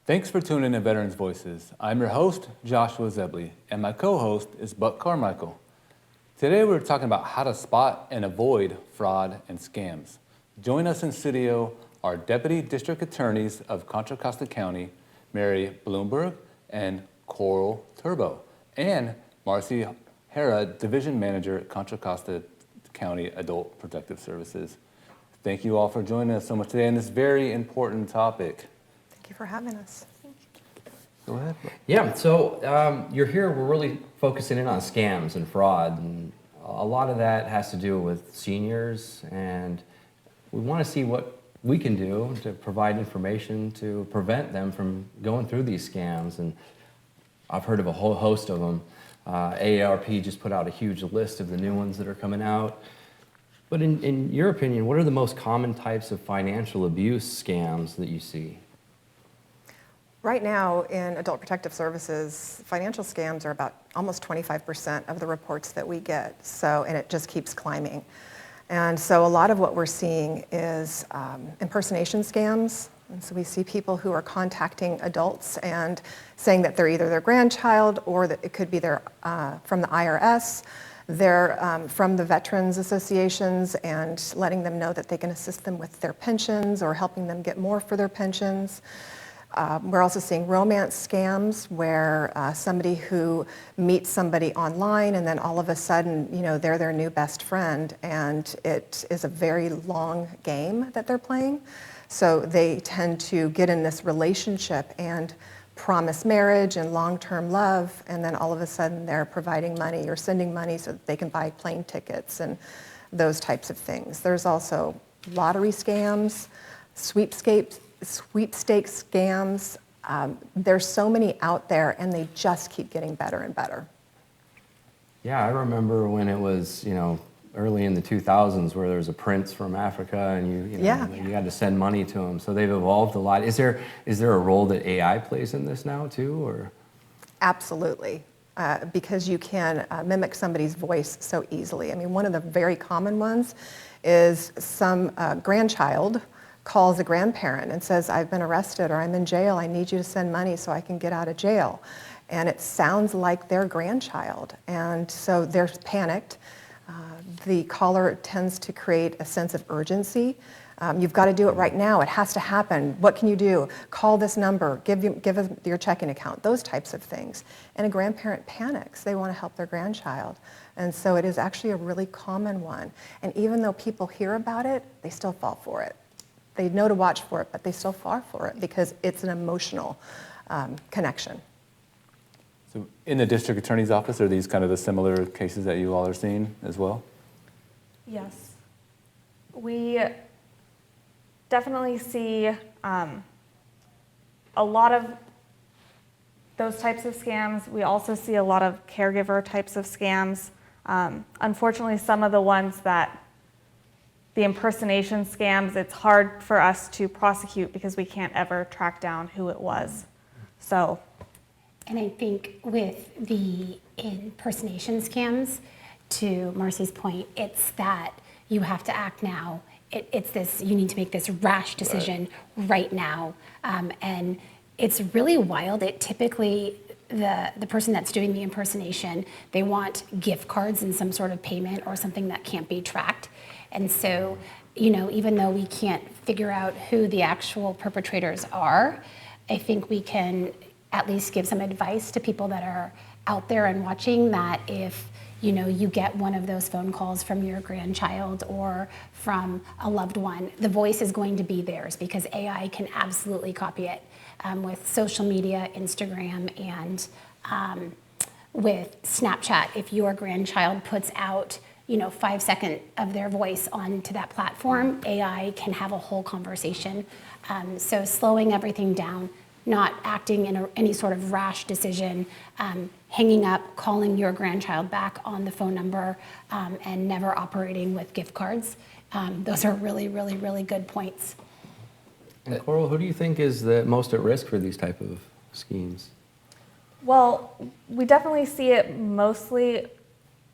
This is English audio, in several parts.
Thanks for tuning in to Veterans Voices. I'm your host, Joshua Zebley, and my co-host is Buck Carmichael. Today we're talking about how to spot and avoid fraud and scams. Join us in studio are Deputy District Attorneys of Contra Costa County, Mary Blumberg and Coral Turbow, and Marcy Hara, Division Manager at Contra Costa County Adult Protective Services. Thank you all for joining us so much today on this very important topic. Thank you for having us. Go ahead. Yeah, so you're here, we're really focusing in on scams and fraud, and a lot of that has to do with seniors, and we want to see what we can do to provide information to prevent them from going through these scams. And I've heard of a whole host of them. AARP just put out a huge list of the new ones that are coming out. But in your opinion, what are the most common types of financial abuse scams that you see? Right now in Adult Protective Services, financial scams are about almost 25% of the reports that we get. And it just keeps climbing. And so a lot of what we're seeing is impersonation scams. And so we see people who are contacting adults and saying that they're either their grandchild or that it could be their, from the IRS, they're from the Veterans Associations, and letting them know that they can assist them with their pensions or helping them get more for their pensions. We're also seeing romance scams where somebody who meets somebody online and then all of a sudden, they're their new best friend, and it is a very long game that they're playing. So they tend to get in this relationship and promise marriage and long-term love, and then all of a sudden they're providing money or sending money so that they can buy plane tickets and those types of things. There's also lottery scams, sweepstakes scams. There's so many out there, and they just keep getting better and better. Yeah, I remember when it was, early in the 2000s where there was a prince from Africa, and you had to send money to him. So they've evolved a lot. Is there a role that AI plays in this now too, or? Absolutely, because you can mimic somebody's voice so easily. I mean, one of the very common ones is some grandchild calls a grandparent and says, I've been arrested or I'm in jail, I need you to send money so I can get out of jail. And it sounds like their grandchild. And so they're panicked. The caller tends to create a sense of urgency. You've got to do it right now. It has to happen. What can you do? Call this number. Give us your checking account. Those types of things. And a grandparent panics. They want to help their grandchild. And so it is actually a really common one. And even though people hear about it, they still fall for it. They know to watch for it, but they still fall for it because it's an emotional connection. So in the district attorney's office, are these kind of the similar cases that you all are seeing as well? Yes. We definitely see a lot of those types of scams. We also see a lot of caregiver types of scams. Unfortunately, some of the ones that the impersonation scams, it's hard for us to prosecute because we can't ever track down who it was. So. And I think with the impersonation scams, to Marcy's point, it's that you have to act now. It's this, you need to make this rash decision right now. And it's really wild. It typically, the person that's doing the impersonation, they want gift cards and some sort of payment or something that can't be tracked. And so, even though we can't figure out who the actual perpetrators are, I think we can at least give some advice to people that are out there and watching that if, you get one of those phone calls from your grandchild or from a loved one, the voice is going to be theirs because AI can absolutely copy it with social media, Instagram, and with Snapchat. If your grandchild puts out 5 seconds of their voice onto that platform, AI can have a whole conversation. So slowing everything down, not acting in any sort of rash decision, hanging up, calling your grandchild back on the phone number, and never operating with gift cards. Those are really, really, really good points. And Coral, who do you think is the most at risk for these type of schemes? Well, we definitely see it mostly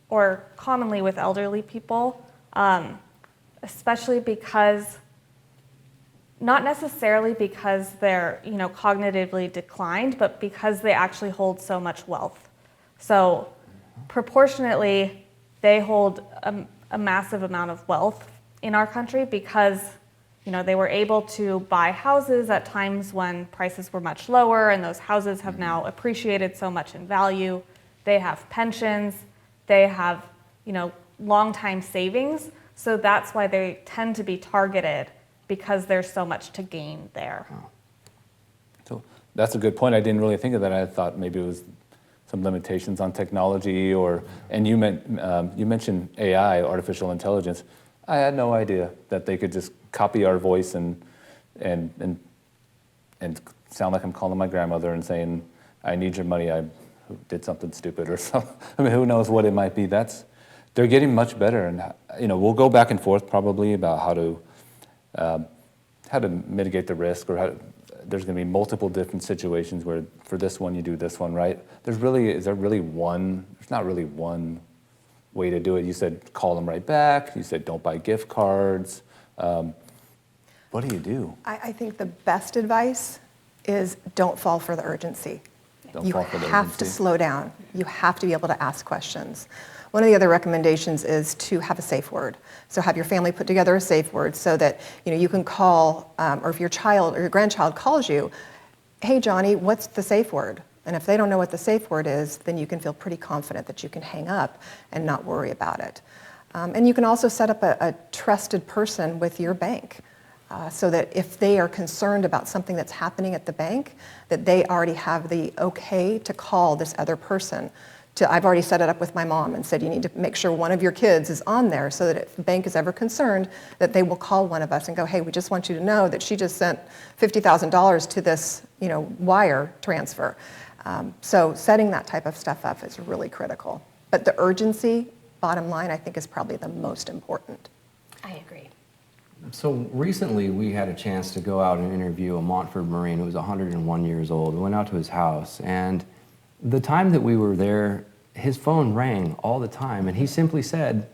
or commonly with elderly people, especially because not necessarily because they're, cognitively declined, but because they actually hold so much wealth. So proportionately, they hold a massive amount of wealth in our country because, they were able to buy houses at times when prices were much lower, and those houses have now appreciated so much in value. They have pensions, they have, long time savings. So that's why they tend to be targeted, because there's so much to gain there. So that's a good point. I didn't really think of that. I thought maybe it was some limitations on technology, and you mentioned AI, artificial intelligence. I had no idea that they could just copy our voice and sound like I'm calling my grandmother and saying, "I need your money. I did something stupid," or something. I mean, who knows what it might be. They're getting much better, and we'll go back and forth probably about how to mitigate the risk, or there's going to be multiple different situations where for this one you do this one, right? Is there really one? There's not really one way to do it. You said call them right back. You said don't buy gift cards. What do you do? I think the best advice is don't fall for the urgency. Don't You fall for the have to urgency. slow down. You have to be able to ask questions. One of the other recommendations is to have a safe word. So have your family put together a safe word so that you can call, or if your child or your grandchild calls you, "Hey Johnny, what's the safe word?" And if they don't know what the safe word is, then you can feel pretty confident that you can hang up and not worry about it. And you can also set up a trusted person with your bank, so that if they are concerned about something that's happening at the bank, that they already have the okay to call this other person. I've already set it up with my mom and said, you need to make sure one of your kids is on there so that if the bank is ever concerned, that they will call one of us and go, "Hey, we just want you to know that she just sent $50,000 to this, wire transfer." So setting that type of stuff up is really critical. But the urgency, bottom line, I think is probably the most important. I agree. So recently we had a chance to go out and interview a Montford Marine who was 101 years old. We went out to his house, and the time that we were there, his phone rang all the time, and he simply said,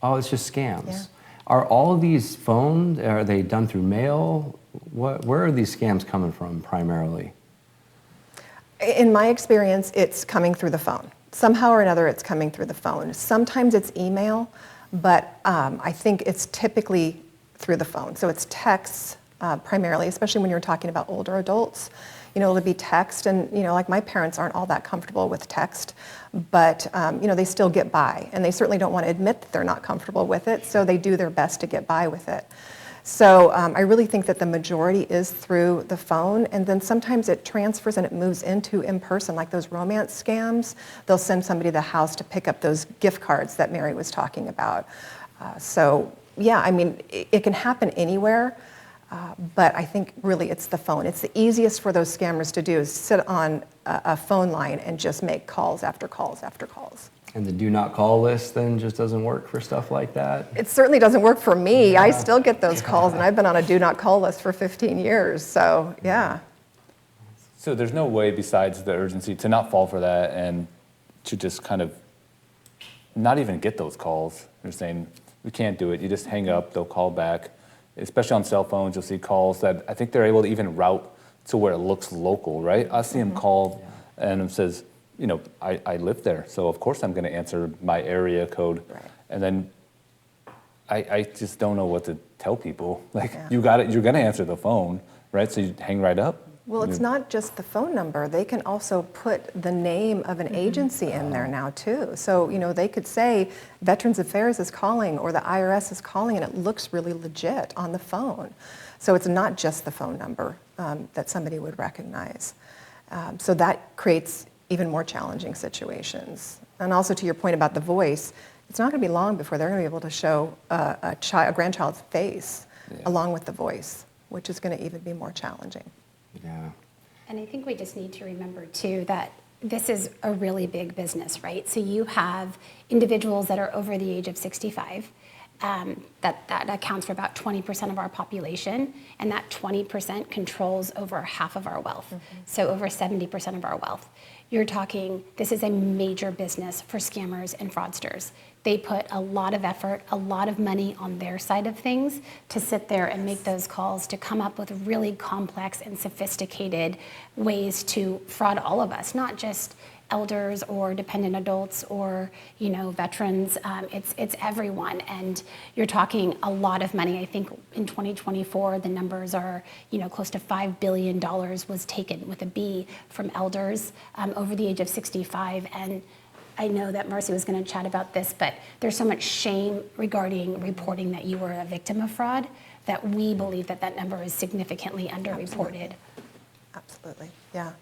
"Oh, it's just scams." Yeah. Are all of these phones, are they done through mail? Where are these scams coming from primarily? In my experience, it's coming through the phone. Somehow or another, it's coming through the phone. Sometimes it's email, but I think it's typically through the phone. So it's texts primarily, especially when you're talking about older adults. It'll be text, and like my parents aren't all that comfortable with text, but they still get by, and they certainly don't want to admit that they're not comfortable with it, so they do their best to get by with it. So I really think that the majority is through the phone, and then sometimes it transfers and it moves into in person, like those romance scams. They'll send somebody to the house to pick up those gift cards that Mary was talking about. So yeah, I mean, it can happen anywhere. But I think really it's the phone. It's the easiest for those scammers to do is sit on a phone line and just make calls after calls after calls. And the do not call list then just doesn't work for stuff like that? It certainly doesn't work for me. Yeah. I still get those calls, and I've been on a do not call list for 15 years. So yeah. So there's no way besides the urgency to not fall for that and to just kind of not even get those calls. They're saying, "We can't do it." You just hang up, they'll call back. Especially on cell phones, you'll see calls that I think they're able to even route to where it looks local, right? I see them call and it says, I live there, so of course I'm going to answer my area code. Right. And then I just don't know what to tell people. Like, Yeah. you're going to answer the phone, right? So you hang right up. Well, it's not just the phone number. They can also put the name of an agency in there now, too. So, they could say Veterans Affairs is calling or the IRS is calling, and it looks really legit on the phone. So it's not just the phone number that somebody would recognize. So that creates even more challenging situations. And also to your point about the voice, it's not going to be long before they're going to be able to show a grandchild's face along with the voice, which is going to even be more challenging. Yeah. And I think we just need to remember, too, that this is a really big business, right? So you have individuals that are over the age of 65, that accounts for about 20% of our population, and that 20% controls over half of our wealth, so over 70% of our wealth. You're talking, this is a major business for scammers and fraudsters. They put a lot of effort, a lot of money on their side of things to sit there and make those calls, to come up with really complex and sophisticated ways to fraud all of us, not just elders or dependent adults or veterans. It's everyone, and you're talking a lot of money. I think in 2024 the numbers are close to $5 billion was taken with a B from elders over the age of 65. And I know that Marcy was going to chat about this, but there's so much shame regarding reporting that you were a victim of fraud that we believe that number is significantly underreported. Absolutely, yeah.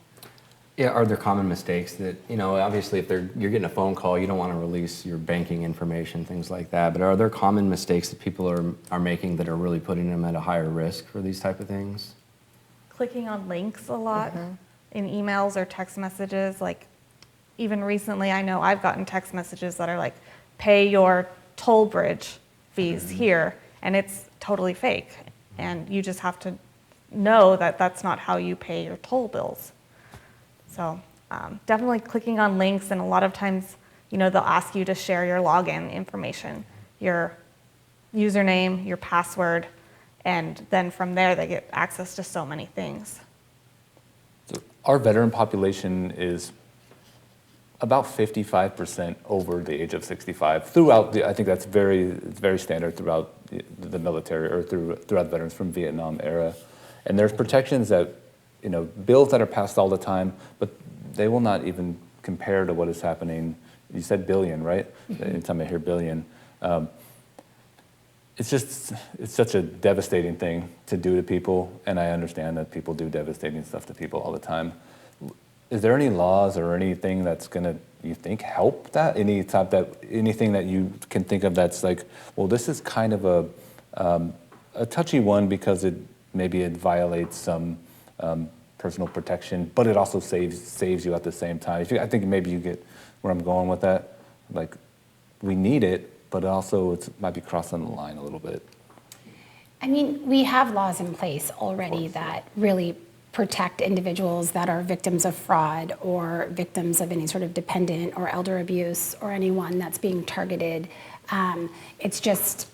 Yeah, are there common mistakes that, obviously if you're getting a phone call, you don't want to release your banking information, things like that, but are there common mistakes that people are making that are really putting them at a higher risk for these type of things? Clicking on links a lot in emails or text messages. Like even recently, I know I've gotten text messages that are like, pay your toll bridge fees here, and it's totally fake. And you just have to know that that's not how you pay your toll bills. So definitely clicking on links, and a lot of times, they'll ask you to share your login information, your username, your password, and then from there they get access to so many things. So our veteran population is about 55% over the age of 65 throughout I think that's very standard throughout the military or throughout veterans from Vietnam era. And there's protections that bills that are passed all the time, but they will not even compare to what is happening. You said billion, right? Anytime I hear billion, it's such a devastating thing to do to people, and I understand that people do devastating stuff to people all the time. Is there any laws or anything that's gonna, you think, help that? Anything that you can think of that's like, well, this is kind of a touchy one because maybe it violates some personal protection, but it also saves you at the same time. I think maybe you get where I'm going with that. Like, we need it, but also it might be crossing the line a little bit. I mean, we have laws in place already that really protect individuals that are victims of fraud or victims of any sort of dependent or elder abuse or anyone that's being targeted. It's just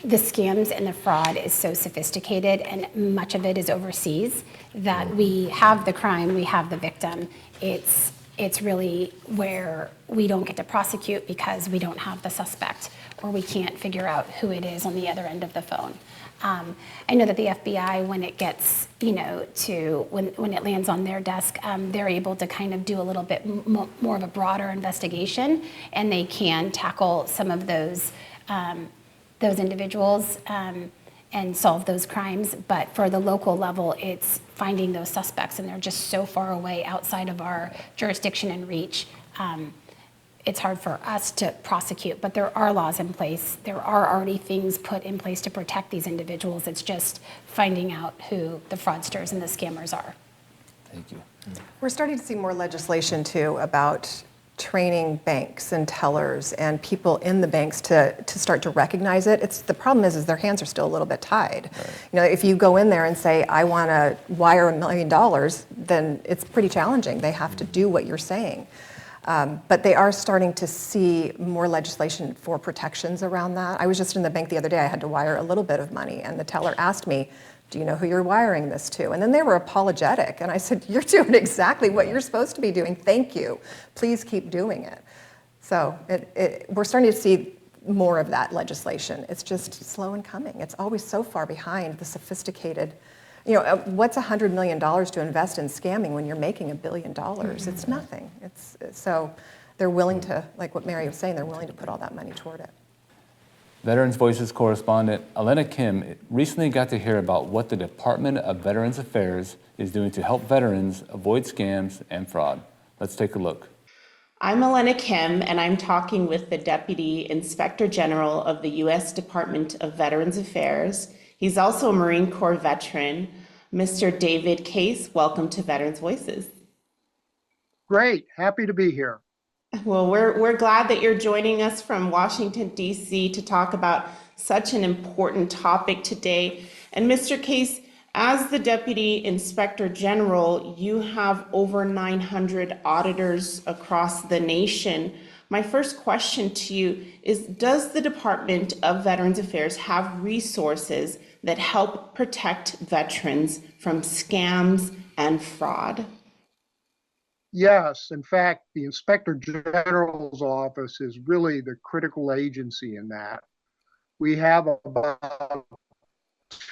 the scams and the fraud is so sophisticated, and much of it is overseas, that we have the crime, we have the victim. It's really where we don't get to prosecute because we don't have the suspect, or we can't figure out who it is on the other end of the phone. I know that the FBI, when it gets, when it lands on their desk, they're able to kind of do a little bit more of a broader investigation, and they can tackle some of those individuals and solve those crimes. But for the local level, it's finding those suspects, and they're just so far away outside of our jurisdiction and reach. It's hard for us to prosecute, but there are laws in place. There are already things put in place to protect these individuals. It's just finding out who the fraudsters and the scammers are. Thank you. We're starting to see more legislation too about training banks and tellers and people in the banks to start to recognize it. The problem is their hands are still a little bit tied. Right. If you go in there and say, I want to wire $1 million, then it's pretty challenging. They have to do what you're saying. But they are starting to see more legislation for protections around that. I was just in the bank the other day. I had to wire a little bit of money, and the teller asked me, do you know who you're wiring this to? And then they were apologetic. And I said, you're doing exactly what you're supposed to be doing. Thank you. Please keep doing it. So we're starting to see more of that legislation. It's just slow in coming. It's always so far behind the sophisticated. What's $100 million to invest in scamming when you're making $1 billion? It's nothing. So they're willing to, like what Mary was saying, they're willing to put all that money toward it. Veterans Voices correspondent Elena Kim recently got to hear about what the Department of Veterans Affairs is doing to help veterans avoid scams and fraud. Let's take a look. I'm Elena Kim, and I'm talking with the Deputy Inspector General of the U.S. Department of Veterans Affairs. He's also a Marine Corps veteran, Mr. David Case. Welcome to Veterans Voices. Great, happy to be here. Well, we're glad that you're joining us from Washington, D.C. to talk about Such an important topic today. And Mr. Case, as the Deputy Inspector General, you have over 900 auditors across the nation. My first question to you is, does the Department of Veterans Affairs have resources that help protect veterans from scams and fraud? Yes, in fact, the Inspector General's office is really the critical agency in that. We have about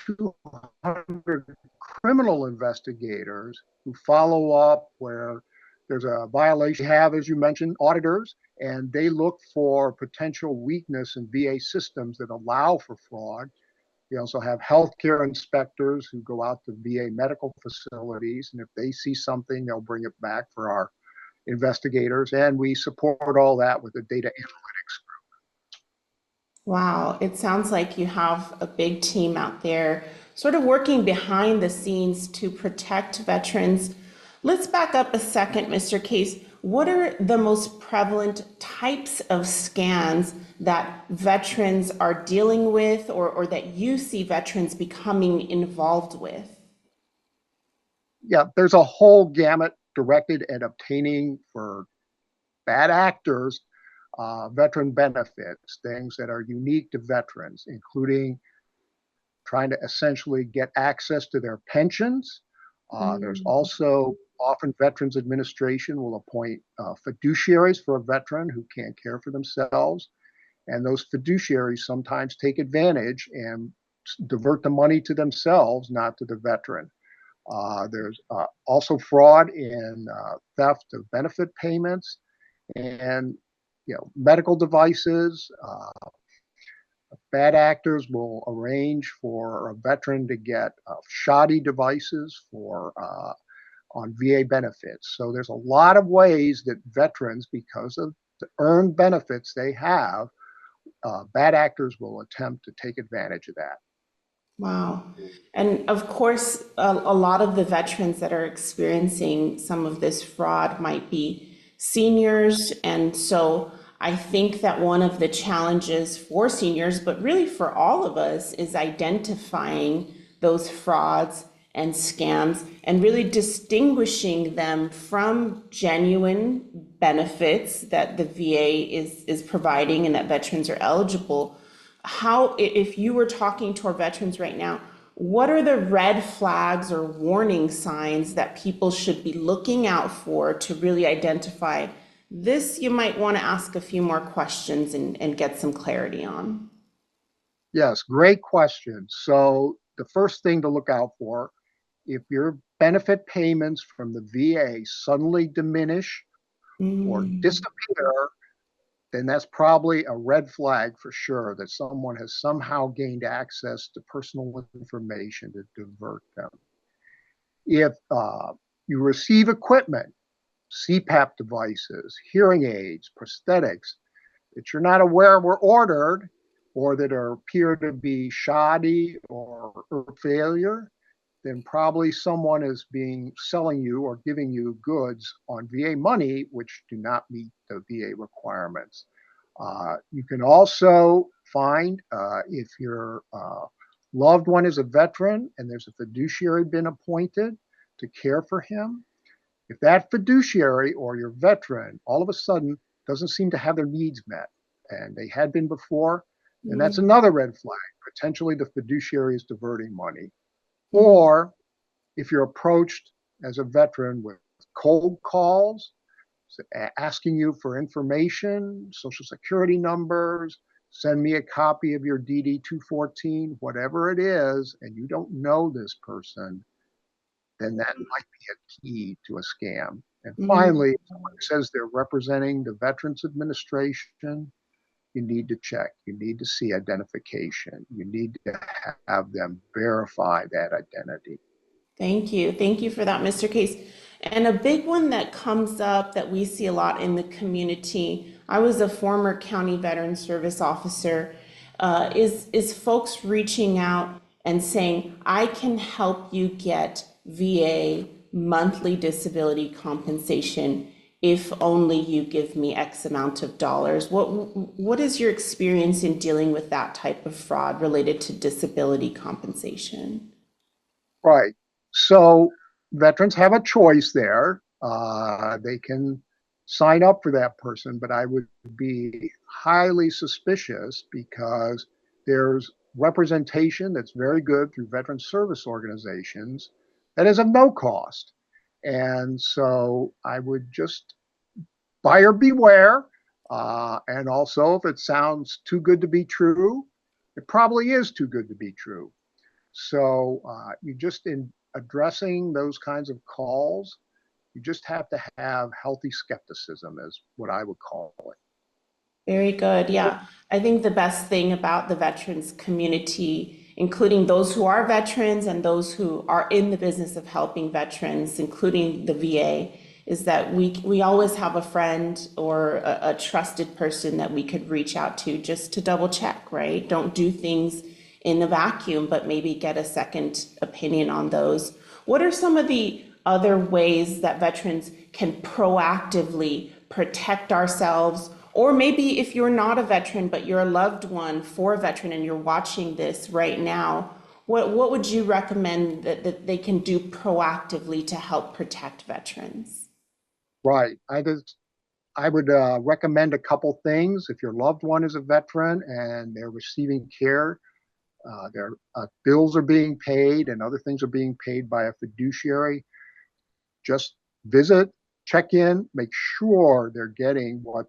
200 criminal investigators who follow up where there's a violation. We have, as you mentioned, auditors, and they look for potential weakness in VA systems that allow for fraud. We also have healthcare inspectors who go out to VA medical facilities, and if they see something, they'll bring it back for our investigators, and we support all that with the data analytics. Wow, it sounds like you have a big team out there sort of working behind the scenes to protect veterans. Let's back up a second, Mr. Case. What are the most prevalent types of scams that veterans are dealing with or that you see veterans becoming involved with? Yeah, there's a whole gamut directed at obtaining for bad actors veteran benefits, things that are unique to veterans, including trying to essentially get access to their pensions. There's also often Veterans Administration will appoint fiduciaries for a veteran who can't care for themselves. And those fiduciaries sometimes take advantage and divert the money to themselves, not to the veteran. There's also fraud in theft of benefit payments and medical devices. Bad actors will arrange for a veteran to get shoddy devices for on VA benefits. So there's a lot of ways that veterans, because of the earned benefits they have, bad actors will attempt to take advantage of that. Wow. And of course, a lot of the veterans that are experiencing some of this fraud might be seniors. And so I think that one of the challenges for seniors, but really for all of us, is identifying those frauds and scams and really distinguishing them from genuine benefits that the VA is providing and that veterans are eligible. How, if you were talking to our veterans right now, what are the red flags or warning signs that people should be looking out for to really identify this? You might want to ask a few more questions and get some clarity on. Yes, great question. So the first thing to look out for, if your benefit payments from the VA suddenly diminish or disappear, then that's probably a red flag for sure that someone has somehow gained access to personal information to divert them. If you receive equipment, CPAP devices, hearing aids, prosthetics that you're not aware were ordered or that appear to be shoddy or failure, then probably someone is selling you or giving you goods on VA money which do not meet the VA requirements. You can also find if your loved one is a veteran and there's a fiduciary been appointed to care for him, if that fiduciary or your veteran all of a sudden doesn't seem to have their needs met and they had been before, then that's another red flag. Potentially the fiduciary is diverting money. Or if you're approached as a veteran with cold calls, asking you for information, social security numbers, send me a copy of your DD-214, whatever it is, and you don't know this person, then that might be a key to a scam. And finally, if someone says they're representing the Veterans Administration, you need to check. You need to see identification. You need to have them verify that identity. Thank you. Thank you for that, Mr. Case. And a big one that comes up that we see a lot in the community, I was a former county veteran service officer, is folks reaching out and saying, I can help you get VA monthly disability compensation if only you give me X amount of dollars. What is your experience in dealing with that type of fraud related to disability compensation? Right. So veterans have a choice there. They can sign up for that person, but I would be highly suspicious because there's representation that's very good through veteran service organizations that is of no cost. And so I would just buyer beware. And also, if it sounds too good to be true, it probably is too good to be true. So you just, in addressing those kinds of calls, you just have to have healthy skepticism, is what I would call it. Very good. Yeah. I think the best thing about the veterans community, including those who are veterans and those who are in the business of helping veterans, including the VA, is that we always have a friend or a trusted person that we could reach out to just to double check, right? Don't do things in a vacuum, but maybe get a second opinion on those. What are some of the other ways that veterans can proactively protect ourselves? Or maybe if you're not a veteran, but you're a loved one for a veteran and you're watching this right now, what would you recommend that they can do proactively to help protect veterans? Right. I would recommend a couple things. If your loved one is a veteran and they're receiving care, their bills are being paid and other things are being paid by a fiduciary, just visit, check in, make sure they're getting what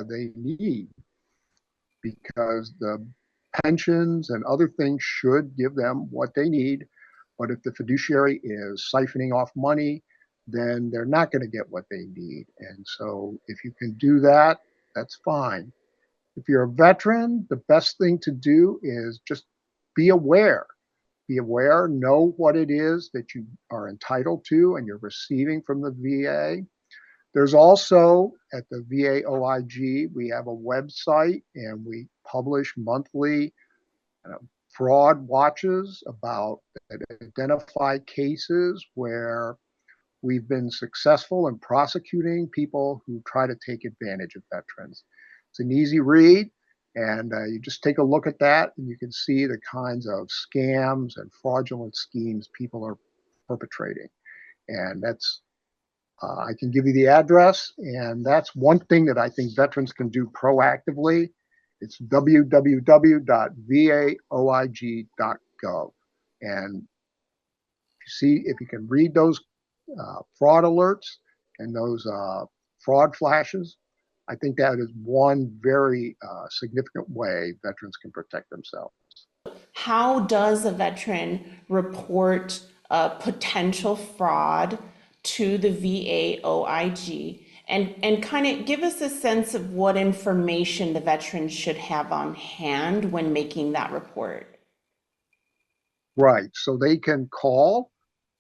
they need, because the pensions and other things should give them what they need. But if the fiduciary is siphoning off money, then they're not going to get what they need. And so if you can do that, that's fine. If you're a veteran, the best thing to do is just be aware. Be aware, know what it is that you are entitled to and you're receiving from the VA. There's also, at the VA OIG, we have a website and we publish monthly fraud watches about that identify cases where we've been successful in prosecuting people who try to take advantage of veterans. It's an easy read, and you just take a look at that and you can see the kinds of scams and fraudulent schemes people are perpetrating. And that's I can give you the address, and that's one thing that I think veterans can do proactively. It's www.vaoig.gov. And if you can read those fraud alerts and those fraud flashes, I think that is one very significant way veterans can protect themselves. How does a veteran report potential fraud to the VA OIG? And kind of give us a sense of what information the veteran should have on hand when making that report. Right. So they can call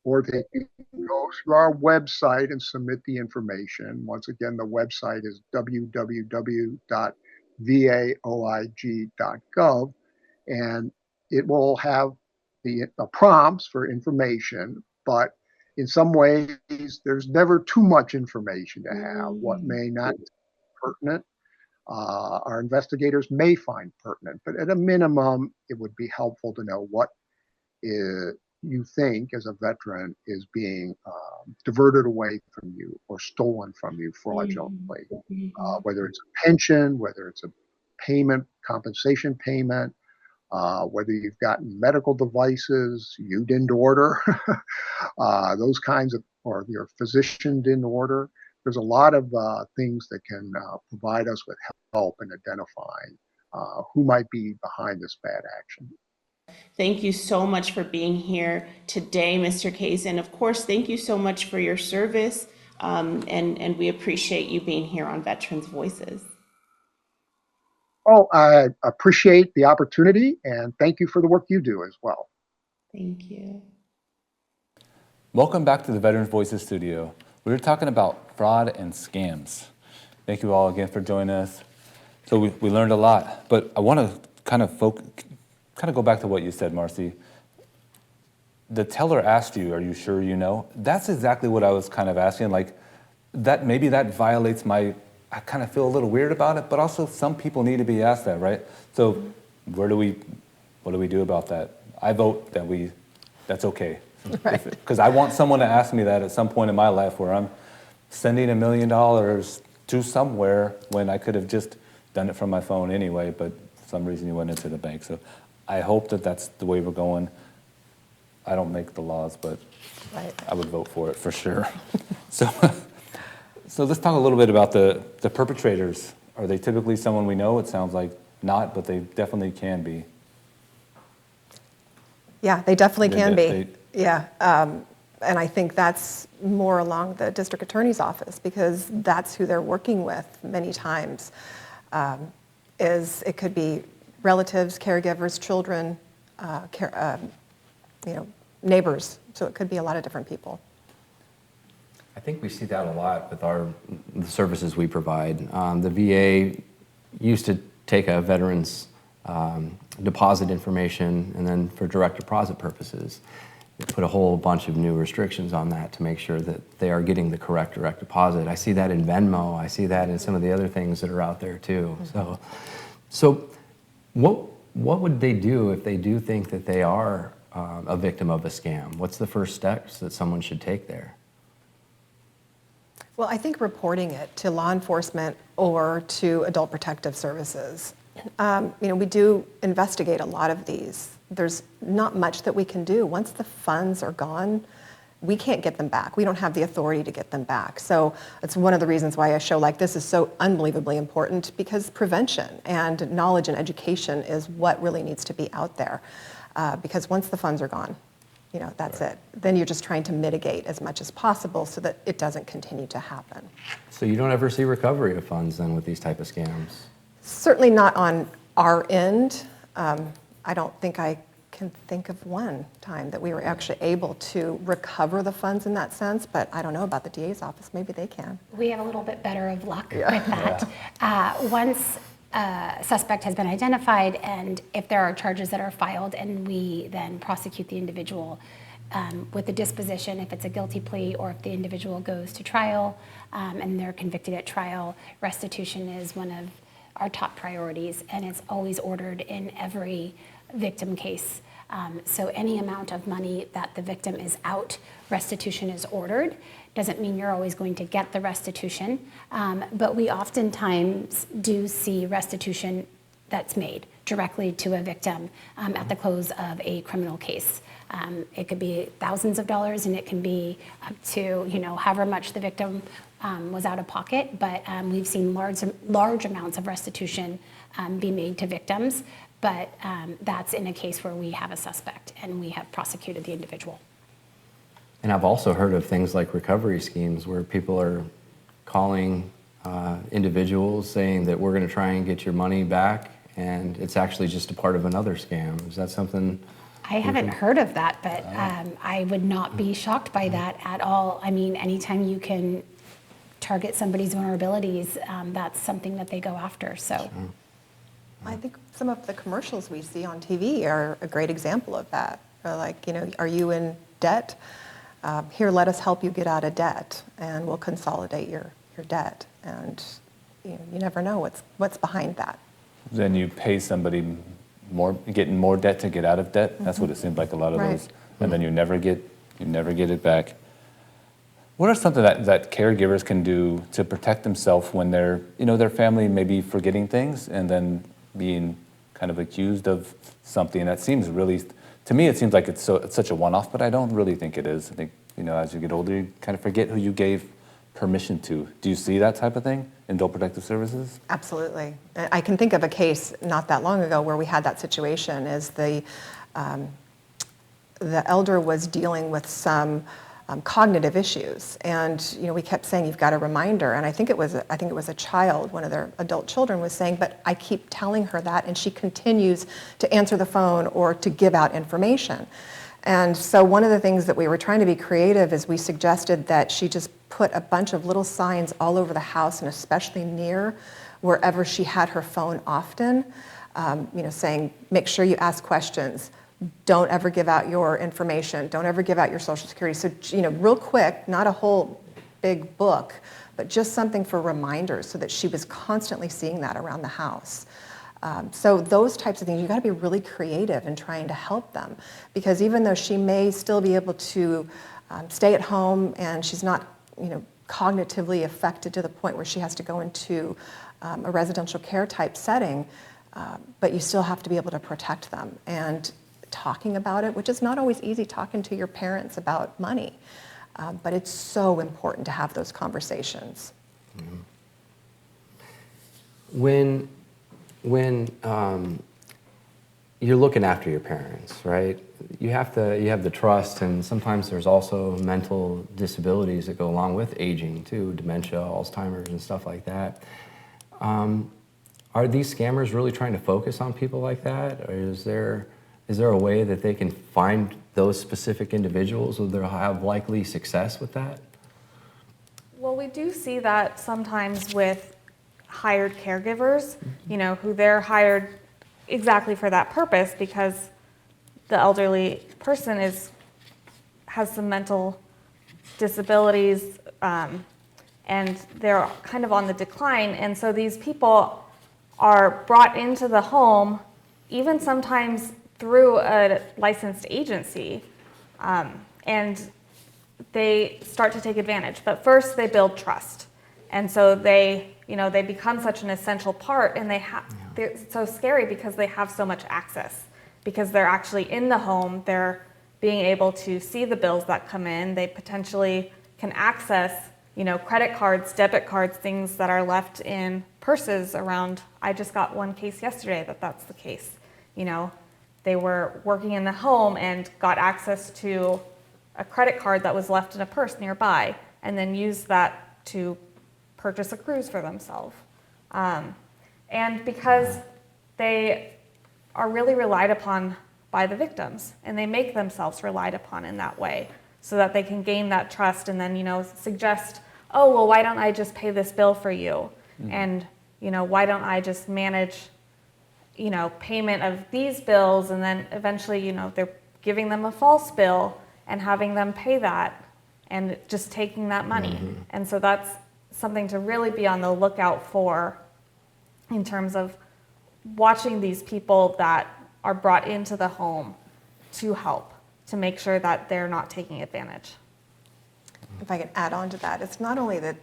or they can go through our website and submit the information. Once again, the website is www.vaoig.gov, and it will have the prompts for information, but in some ways, there's never too much information to have. What may not be pertinent, our investigators may find pertinent, but at a minimum, it would be helpful to know what you think as a veteran is being diverted away from you or stolen from you fraudulently, whether it's a pension, whether it's a payment, compensation payment, whether you've gotten medical devices you didn't order, those kinds of, or your physician didn't order. There's a lot of things that can provide us with help in identifying who might be behind this bad action. Thank you so much for being here today, Mr. Case. And of course, thank you so much for your service. And we appreciate you being here on Veterans Voices. Oh, I appreciate the opportunity and thank you for the work you do as well. Thank you. Welcome back to the Veterans Voices studio. We were talking about fraud and scams. Thank you all again for joining us. So we learned a lot, but I want to kind of go back to what you said, Marcy. The teller asked you, "Are you sure you know?" That's exactly what I was kind of asking. Like, maybe that violates I kind of feel a little weird about it, but also some people need to be asked that, right? So what do we do about that? I vote that that's okay. Right. Because I want someone to ask me that at some point in my life where I'm sending $1 million to somewhere when I could have just done it from my phone anyway, but for some reason you went into the bank. So I hope that that's the way we're going. I don't make the laws, but Right. I would vote for it for sure. So let's talk a little bit about the perpetrators. Are they typically someone we know? It sounds like not, but they definitely can be. Yeah, they definitely can They- be. Yeah. And I think that's more along the district attorney's office because that's who they're working with many times. It could be relatives, caregivers, children, neighbors. So it could be a lot of different people. I think we see that a lot with the services we provide. The VA used to take a veteran's deposit information and then for direct deposit purposes, they put a whole bunch of new restrictions on that to make sure that they are getting the correct direct deposit. I see that in Venmo. I see that in some of the other things that are out there too. So what would they do if they do think that they are a victim of a scam? What's the first steps that someone should take there? Well, I think reporting it to law enforcement or to Adult Protective Services. We do investigate a lot of these. There's not much that we can do. Once the funds are gone, we can't get them back. We don't have the authority to get them back. So it's one of the reasons why a show like this is so unbelievably important because prevention and knowledge and education is what really needs to be out there. Because once the funds are gone, that's it. Then you're just trying to mitigate as much as possible so that it doesn't continue to happen. So you don't ever see recovery of funds then with these type of scams? Certainly not on our end. I don't think I can think of one time that we were actually able to recover the funds in that sense, but I don't know about the DA's office. Maybe they can. We have a little bit better of luck with that. Once a suspect has been identified and if there are charges that are filed and we then prosecute the individual with the disposition, if it's a guilty plea or if the individual goes to trial and they're convicted at trial, restitution is one of our top priorities and it's always ordered in every victim case. So any amount of money that the victim is out, restitution is ordered. Doesn't mean you're always going to get the restitution, but we oftentimes do see restitution that's made directly to a victim at the close of a criminal case. It could be thousands of dollars and it can be up to, however much the victim was out of pocket, but we've seen large amounts of restitution be made to victims, but that's in a case where we have a suspect and we have prosecuted the individual. And I've also heard of things like recovery schemes where people are calling individuals saying that we're going to try and get your money back, and it's actually just a part of another scam. Is that something? I haven't heard of that, but I would not be shocked by that at all. I mean, anytime you can target somebody's vulnerabilities, that's something that they go after. So, I think some of the commercials we see on TV are a great example of that. Like, are you in debt? Here, let us help you get out of debt, and we'll consolidate your debt. And you never know what's behind that. Then you pay somebody more, getting more debt to get out of debt. That's what it seemed like a lot of Right. those. And then you never get it back. What are something that caregivers can do to protect themselves when their family may be forgetting things and then being kind of accused of something that seems really, to me, it seems like it's such a one-off, but I don't really think it is. I think, as you get older, you kind of forget who you gave permission to. Do you see that type of thing in Adult Protective Services? Absolutely. I can think of a case not that long ago where we had that situation. Is the elder was dealing with some cognitive issues, and we kept saying, you've got a reminder. And I think it was a child, one of their adult children, was saying, but I keep telling her that, and she continues to answer the phone or to give out information. And so one of the things that we were trying to be creative is we suggested that she just put a bunch of little signs all over the house, and especially near wherever she had her phone often, saying, make sure you ask questions. Don't ever give out your information. Don't ever give out your social security. So, real quick, not a whole big book, but just something for reminders so that she was constantly seeing that around the house. So those types of things, you got to be really creative in trying to help them, because even though she may still be able to stay at home and she's not, cognitively affected to the point where she has to go into a residential care type setting, but you still have to be able to protect them. And talking about it, which is not always easy, talking to your parents about money, but it's so important to have those conversations. When you're looking after your parents, right? You have the trust, and sometimes there's also mental disabilities that go along with aging too, dementia, Alzheimer's, and stuff like that. Are these scammers really trying to focus on people like that, or is there a way that they can find those specific individuals who they'll have likely success with that? Well, we do see that sometimes with hired caregivers, who they're hired exactly for that purpose, because the elderly person has some mental disabilities, and they're kind of on the decline. And so these people are brought into the home, even sometimes through a licensed agency, and they start to take advantage. But first they build trust. And so they become such an essential part, and they're so scary because they have so much access, because they're actually in the home, they're being able to see the bills that come in, they potentially can access, credit cards, debit cards, things that are left in purses around. I just got one case yesterday that's the case. They were working in the home and got access to a credit card that was left in a purse nearby, and then used that to purchase a cruise for themselves. And because they are really relied upon by the victims, and they make themselves relied upon in that way, so that they can gain that trust and then, suggest, oh, well, why don't I just pay this bill for you? Mm-hmm. And, why don't I just manage, payment of these bills? And then eventually, they're giving them a false bill and having them pay that and just taking that money. Mm-hmm. And so that's something to really be on the lookout for in terms of watching these people that are brought into the home to help, to make sure that they're not taking advantage. If I can add on to that, it's not only that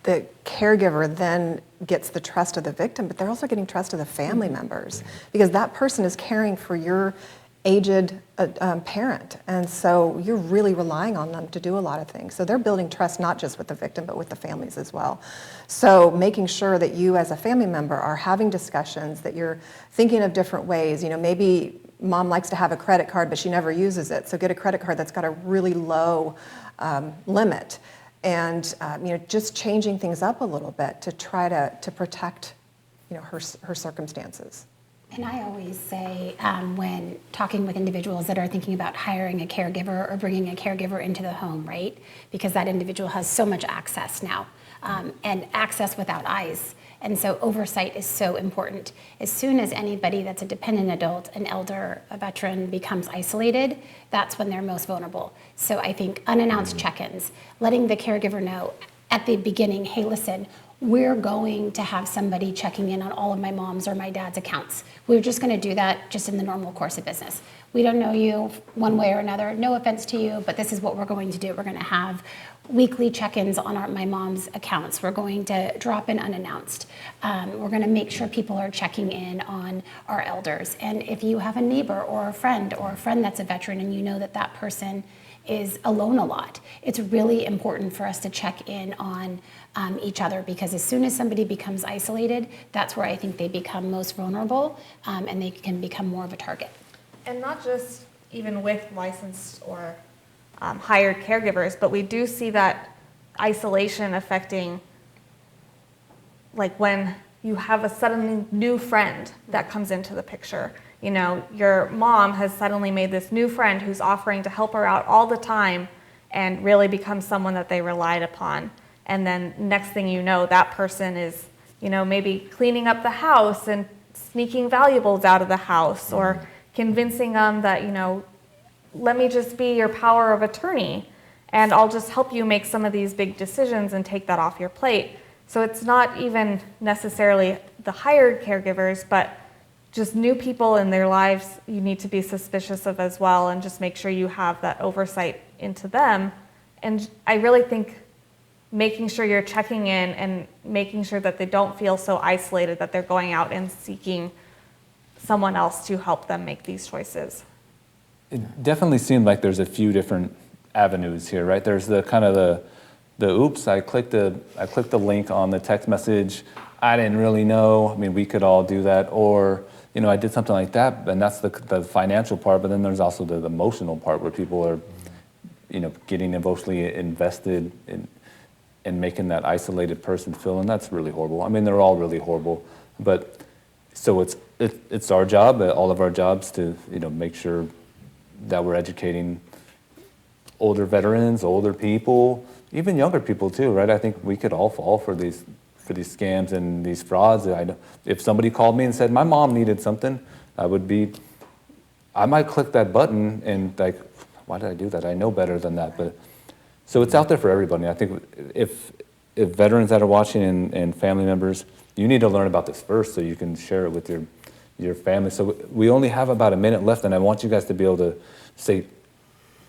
the caregiver then gets the trust of the victim, but they're also getting trust of the family members, because that person is caring for your aged parent, and so you're really relying on them to do a lot of things. So they're building trust not just with the victim, but with the families as well. So making sure that you as a family member are having discussions, that you're thinking of different ways. Maybe mom likes to have a credit card, but she never uses it, so get a credit card that's got a really low limit. And just changing things up a little bit to try to protect her circumstances. And I always say, when talking with individuals that are thinking about hiring a caregiver or bringing a caregiver into the home, right? Because that individual has so much access now, and access without eyes. And so oversight is so important. As soon as anybody that's a dependent adult, an elder, a veteran becomes isolated, that's when they're most vulnerable. So I think unannounced check-ins, letting the caregiver know at the beginning, hey, listen, we're going to have somebody checking in on all of my mom's or my dad's accounts. We're just going to do that just in the normal course of business. We don't know you one way or another. No offense to you, but this is what we're going to do. We're going to have weekly check-ins on my mom's accounts. We're going to drop in unannounced. We're going to make sure people are checking in on our elders. And if you have a neighbor or a friend that's a veteran, and you know that person is alone a lot, it's really important for us to check in on each other, because as soon as somebody becomes isolated, that's where I think they become most vulnerable, and they can become more of a target. And not just even with licensed or hired caregivers, but we do see that isolation affecting, like when you have a suddenly new friend that comes into the picture. Your mom has suddenly made this new friend who's offering to help her out all the time and really becomes someone that they relied upon. And then next thing you know, that person is, maybe cleaning up the house and sneaking valuables out of the house, or convincing them that, let me just be your power of attorney. and I'll just help you make some of these big decisions and take that off your plate. So it's not even necessarily the hired caregivers, but just new people in their lives you need to be suspicious of as well, and just make sure you have that oversight into them. And I really think making sure you're checking in and making sure that they don't feel so isolated that they're going out and seeking someone else to help them make these choices. It definitely seemed like there's a few different avenues here, right? There's the kind of the oops, I clicked the link on the text message. I didn't really know. I mean, we could all do that. Or, I did something like that, and that's the financial part. But then there's also the emotional part where people are, getting emotionally invested in making that isolated person feel, and that's really horrible. I mean, they're all really horrible. But so it's our job, all of our jobs, to make sure that we're educating older veterans, older people, even younger people too, right? I think we could all fall for these scams and these frauds. If somebody called me and said my mom needed something, I might click that button and like, why did I do that? I know better than that. But so it's out there for everybody. I think if veterans that are watching and family members, you need to learn about this first so you can share it with your family. So we only have about a minute left, and I want you guys to be able to say,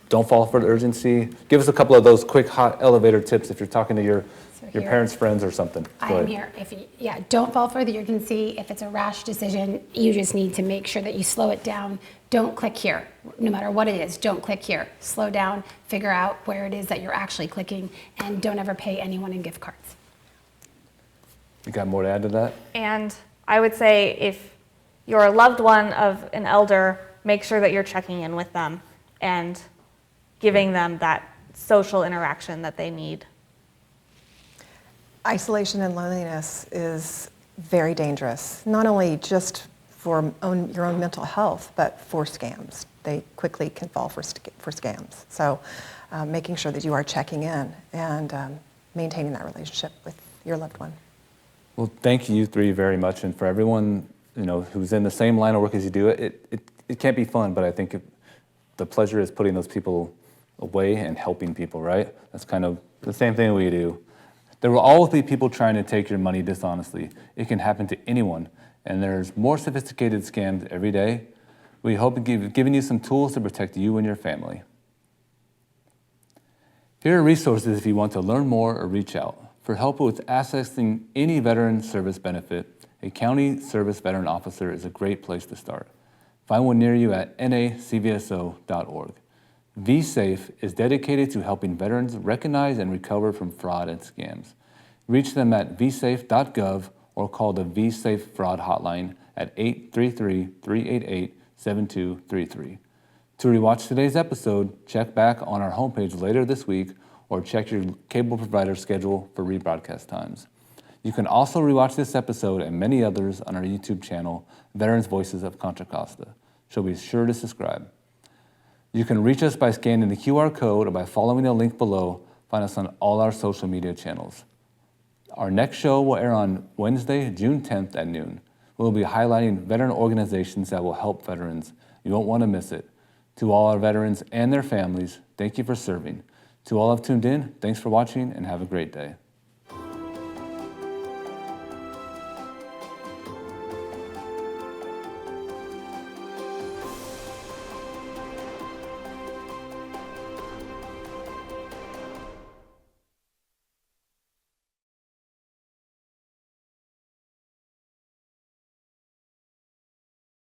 don't fall for the urgency. Give us a couple of those quick hot elevator tips if you're talking to your parents' friends or something. I am here. Don't fall for the urgency. If it's a rash decision, you just need to make sure that you slow it down. Don't click here. No matter what it is, don't click here. Slow down, figure out where it is that you're actually clicking, and don't ever pay anyone in gift cards. You got more to add to that? And I would say if you're a loved one of an elder, make sure that you're checking in with them and giving them that social interaction that they need. Isolation and loneliness is very dangerous, not only just for your own mental health, but for scams. They quickly can fall for scams. So making sure that you are checking in and maintaining that relationship with your loved one. Well, thank you three very much, and for everyone who's in the same line of work as you do, it can't be fun, but I think the pleasure is putting those people away and helping people, right? That's kind of the same thing we do. There will always be people trying to take your money dishonestly. It can happen to anyone, and there's more sophisticated scams every day. We hope to giving you some tools to protect you and your family. Here are resources if you want to learn more or reach out. For help with accessing any veteran service benefit, a county service veteran officer is a great place to start. Find one near you at nacvso.org. VSafe is dedicated to helping veterans recognize and recover from fraud and scams. Reach them at vsafe.gov or call the VSafe Fraud Hotline at 833-388-7233. To rewatch today's episode, check back on our homepage later this week or check your cable provider schedule for rebroadcast times. You can also rewatch this episode and many others on our YouTube channel, Veterans Voices of Contra Costa. So be sure to subscribe. You can reach us by scanning the QR code or by following the link below. Find us on all our social media channels. Our next show will air on Wednesday, June 10th at noon. We'll be highlighting veteran organizations that will help veterans. You won't want to miss it. To all our veterans and their families, thank you for serving. To all who have tuned in, thanks for watching and have a great day.